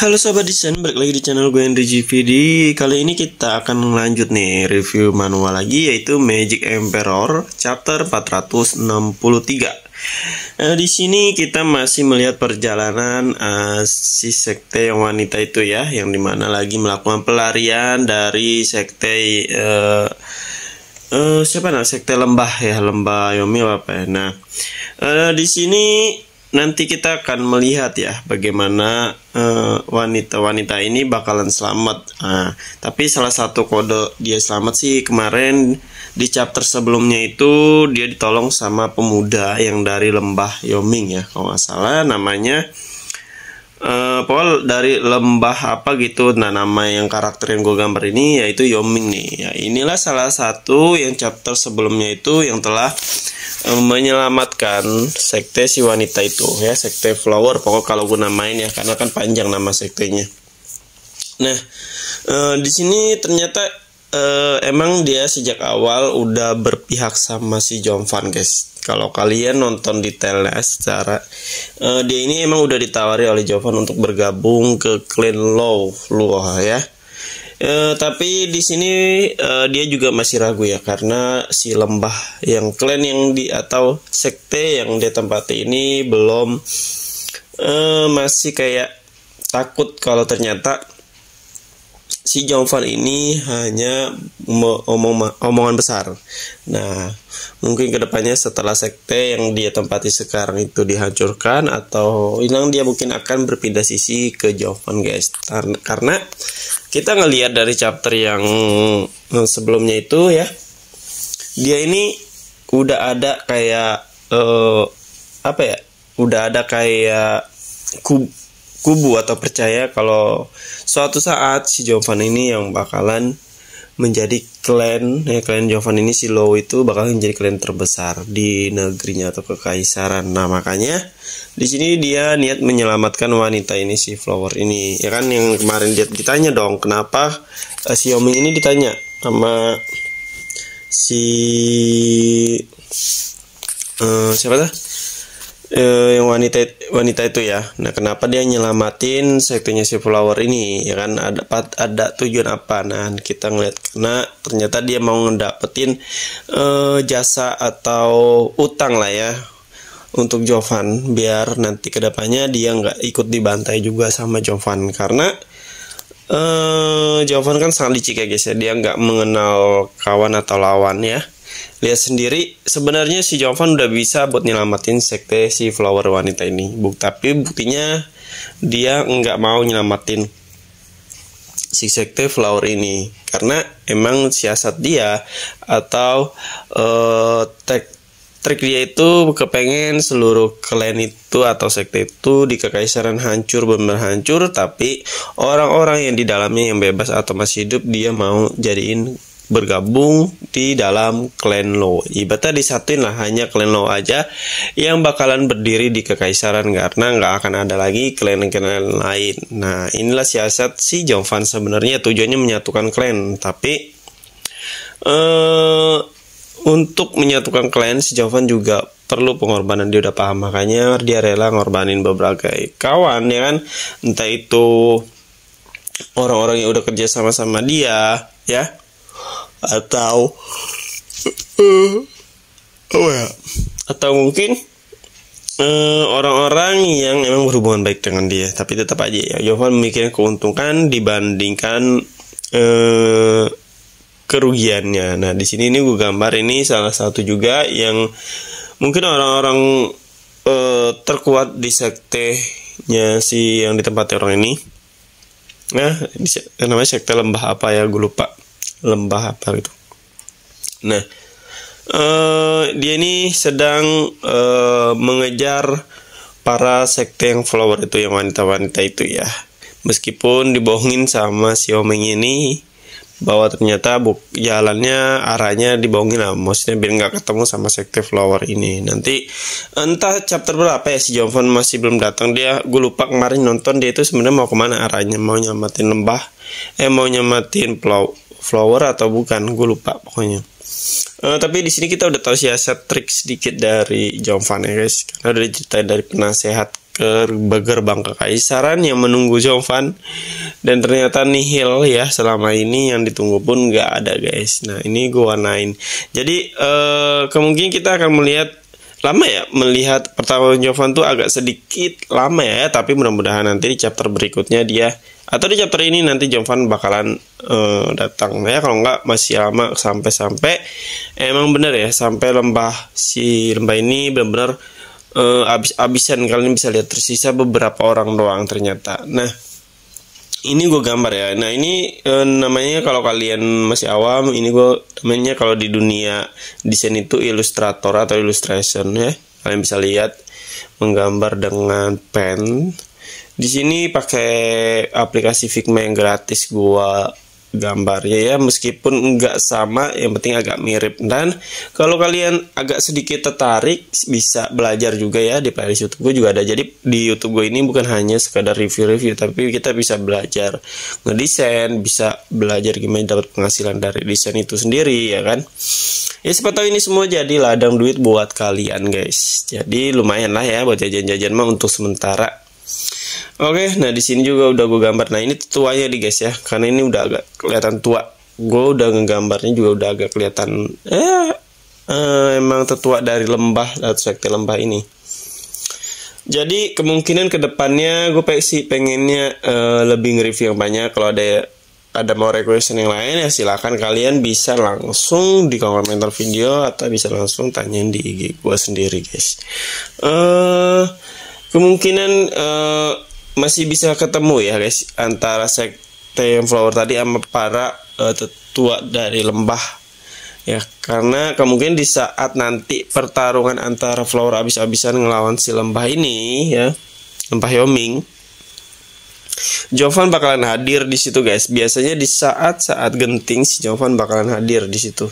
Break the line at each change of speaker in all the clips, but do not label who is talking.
Halo Sobat Desain, balik lagi di channel gue Henry GVD. Kali ini kita akan lanjut nih review manual lagi, yaitu Magic Emperor chapter 463. Di sini kita masih melihat perjalanan si sekte yang wanita itu ya, yang dimana lagi melakukan pelarian dari sekte sekte lembah ya, lembah Yomi apa ya. Nah, di sini nanti kita akan melihat ya bagaimana wanita-wanita ini bakalan selamat. Tapi salah satu kode dia selamat sih kemarin di chapter sebelumnya itu dia ditolong sama pemuda yang dari lembah Yoming ya, kalau nggak salah namanya. Pokoknya dari lembah apa gitu. Nah, nama yang karakter yang gue gambar ini yaitu Yoming nih. Ya, inilah salah satu yang chapter sebelumnya itu yang telah menyelamatkan sekte si wanita itu ya, sekte flower. Pokoknya kalau gue namain ya, karena kan panjang nama sektenya. Nah, di sini ternyata emang dia sejak awal udah berpihak sama si Jovan guys. Kalau kalian nonton detailnya secara dia ini emang udah ditawari oleh Jovan untuk bergabung ke clan Law ya. Tapi di sini dia juga masih ragu ya, karena si lembah yang clan yang atau sekte yang dia tempati ini belum masih kayak takut kalau ternyata si Jovan ini hanya omongan besar. Nah, mungkin kedepannya setelah sekte yang dia tempati sekarang itu dihancurkan atau hilang, dia mungkin akan berpindah sisi ke Jovan guys. Karena kita ngelihat dari chapter yang sebelumnya itu ya, dia ini udah ada kayak udah ada kayak kubu atau percaya kalau suatu saat si Jovan ini yang bakalan menjadi klan Jovan ini, si Law itu bakal menjadi klan terbesar di negerinya atau kekaisaran. Nah, makanya di sini dia niat menyelamatkan wanita ini, si Flower ini ya kan. Yang kemarin dia ditanya dong, kenapa si Yoming ini ditanya sama si siapa tuh? Yang wanita itu ya. Nah, kenapa dia nyelamatin sektenya si Flower ini ya kan, ada tujuan apa? Nah, kita ngeliat karena ternyata dia mau ngedapetin jasa atau utang lah ya untuk Jovan, biar nanti kedepannya dia nggak ikut dibantai juga sama Jovan. Karena Jovan kan sangat licik ya guys ya, dia nggak mengenal kawan atau lawan ya. Lihat sendiri, sebenarnya si Jovan udah bisa buat nyelamatin sekte si Flower wanita ini. Tapi buktinya dia nggak mau nyelamatin si sekte Flower ini karena emang siasat dia atau trik dia itu kepengen seluruh klan itu atau sekte itu di kekaisaran hancur, benar hancur. Tapi orang-orang yang di dalamnya yang bebas atau masih hidup dia mau jadiin bergabung di dalam clan Law. Ibaratnya disatuin lah, hanya clan Law aja yang bakalan berdiri di kekaisaran, karena nggak akan ada lagi klan-klan lain. Nah, inilah siasat si Jovan sebenarnya, tujuannya menyatukan clan. Tapi untuk menyatukan clan, si Jovan juga perlu pengorbanan. Dia udah paham, makanya dia rela ngorbanin beberapa kawan ya kan, entah itu orang-orang yang udah kerja sama-sama dia ya, atau mungkin orang-orang yang emang berhubungan baik dengan dia. Tapi tetap aja ya, Jovan memikirkan keuntungan dibandingkan kerugiannya. Nah, di sini ini gue gambar ini salah satu juga yang mungkin orang-orang terkuat di sektenya si yang ditempati orang ini. Nah, namanya sekte lembah apa ya, gue lupa, lembah apa gitu. Nah, dia ini sedang mengejar para sekte yang Flower itu, yang wanita-wanita itu ya. Meskipun dibohongin sama si Yoming ini bahwa ternyata jalannya, arahnya dibohongin lah, maksudnya biar nggak ketemu sama sekte Flower ini. Nanti entah chapter berapa ya, si Jovan masih belum datang. Gue lupa kemarin nonton, dia itu sebenarnya mau kemana arahnya, mau nyamatin lembah, mau nyamatin Flower atau bukan, gue lupa pokoknya. Tapi di sini kita udah tahu siasat trik sedikit dari Jovan ya guys, karena udah diceritain dari penasehat ke gerbang kekaisaran yang menunggu Jovan, dan ternyata nihil ya, selama ini yang ditunggu pun nggak ada guys. Nah ini gue warnain. Jadi kemungkinan kita akan melihat lama ya, melihat pertarungan Jovan tuh agak sedikit lama ya, tapi mudah-mudahan nanti di chapter berikutnya dia, atau di chapter ini nanti Jovan bakalan datang ya. Kalau nggak masih lama sampai emang bener ya, sampai lembah ini benar-benar abis-abisan. Kalian bisa lihat tersisa beberapa orang doang ternyata. Nah ini gue gambar ya. Nah ini namanya, kalau kalian masih awam, ini gue namanya kalau di dunia desain itu ilustrator atau illustration ya. Kalian bisa lihat menggambar dengan pen. Di sini pakai aplikasi Figma yang gratis gue gambarnya ya, meskipun enggak sama, yang penting agak mirip. Dan kalau kalian agak sedikit tertarik, bisa belajar juga ya, di playlist YouTube gue juga ada. Jadi di YouTube gue ini bukan hanya sekadar review-review, tapi kita bisa belajar ngedesain, bisa belajar gimana dapat penghasilan dari desain itu sendiri ya kan. Ya siapa tahu ini semua jadi ladang duit buat kalian guys. Jadi lumayan lah ya buat jajan-jajan mah untuk sementara. Oke, nah di sini juga udah gue gambar. Nah ini tuanya di guys ya, karena ini udah agak kelihatan tua. Gue udah ngegambarnya juga udah agak kelihatan emang tertua dari lembah atau sekte lembah ini. Jadi kemungkinan kedepannya gue pengennya lebih nge-review yang banyak. Kalau ada mau request yang lain ya silakan, kalian bisa langsung di kolom komentar video atau bisa langsung tanyain di IG gue sendiri guys. Kemungkinan masih bisa ketemu ya guys antara sekte flower tadi sama para tetua dari lembah ya, karena kemungkinan di saat nanti pertarungan antara flower abis-abisan ngelawan si lembah ini ya, lembah Yoming, Jovan bakalan hadir di situ guys. Biasanya di saat-saat genting si Jovan bakalan hadir di situ.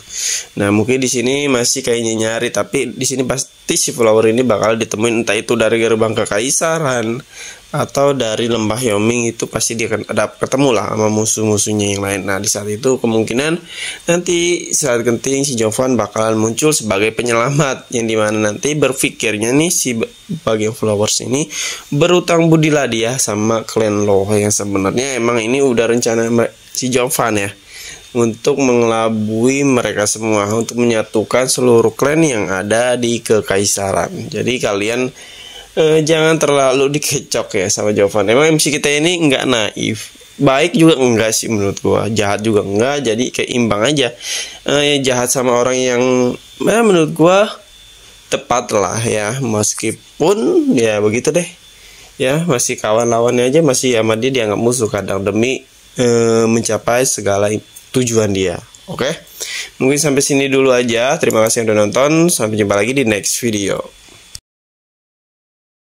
Nah mungkin di sini masih kayaknya nyari, tapi di sini pasti si flower ini bakal ditemuin, entah itu dari gerbang kekaisaran atau dari lembah Yoming. Itu pasti dia akan ada ketemu lah sama musuh-musuhnya yang lain. Nah di saat itu kemungkinan nanti saat genting si Jovan bakalan muncul sebagai penyelamat, yang dimana nanti berpikirnya nih si bagian flowers ini berutang budi lah dia sama klan Lo, yang sebenarnya emang ini udah rencana si Jovan ya untuk mengelabui mereka semua, untuk menyatukan seluruh klan yang ada di kekaisaran. Jadi kalian jangan terlalu dikecok ya sama Jovan. Emang MC kita ini nggak naif, baik juga enggak sih menurut gua, jahat juga enggak, jadi kayak imbang aja. Jahat sama orang yang menurut gua tepat lah ya, meskipun ya begitu deh ya, masih kawan lawannya aja masih sama dia dianggap musuh kadang demi mencapai segala tujuan dia. Oke, mungkin sampai sini dulu aja. Terima kasih yang udah nonton, sampai jumpa lagi di next video.